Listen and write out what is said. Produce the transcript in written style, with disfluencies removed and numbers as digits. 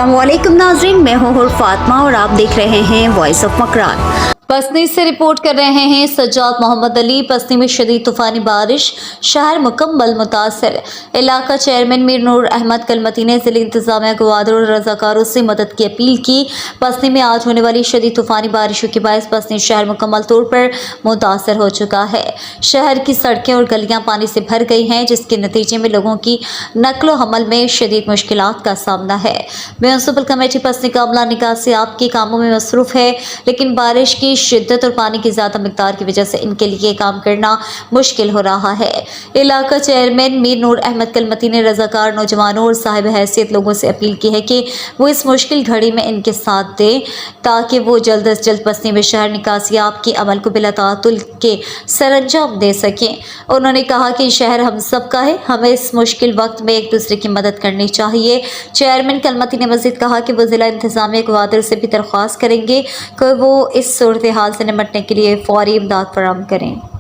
अस्सलामुअलैकुम नाज़रीन, मैं हूँ फातिमा और आप देख रहे हैं वॉइस ऑफ मकरान। पसनी से रिपोर्ट कर रहे हैं सज्जाद मोहम्मद अली। पसनी में शदीद तूफ़ानी बारिश, शहर मुकम्मल मुतासर। इलाका चेयरमैन मीर नूर अहमद कलमती ने ज़िले इंतज़ामिया गवादर और रज़ाकारों से मदद की अपील की। पसनी में आज होने वाली शदीद तूफ़ानी बारिशों के बायस पसनी शहर मुकम्मल तौर पर मुतासर हो चुका है। शहर की सड़कें और गलियाँ पानी से भर गई हैं, जिसके नतीजे में लोगों की नकलो हमल में शदीद मुश्किलात का सामना है। म्यूनसिपल कमेटी पसनी का अमला निकासी आपके कामों में मसरूफ़ है, लेकिन बारिश की शिद्दत और पानी की ज़्यादा मिकदार की वजह से इनके लिए काम करना मुश्किल हो रहा है। इलाका चेयरमैन मीर नूर अहमद कलमती ने रज़ाकार नौजवानों और साहिब हैसियत लोगों से अपील की है कि वो इस मुश्किल घड़ी में इनके साथ दें, ताकि वो जल्द अज जल्द पसनी में शहर निकासी आपके अमल को बिला तातुल के सरअंजाम दे सकें। उन्होंने कहा कि शहर हम सब का है, हमें इस मुश्किल वक्त में एक दूसरे की मदद करनी चाहिए। चेयरमैन कलमती ने मज़ीद कहा कि वो ज़िला इंतज़ामिया गवादर से भी दरख्वास्त करेंगे कि वो इस सूरत हाल से निपटने के लिए फौरी इमदाद फराहम करें।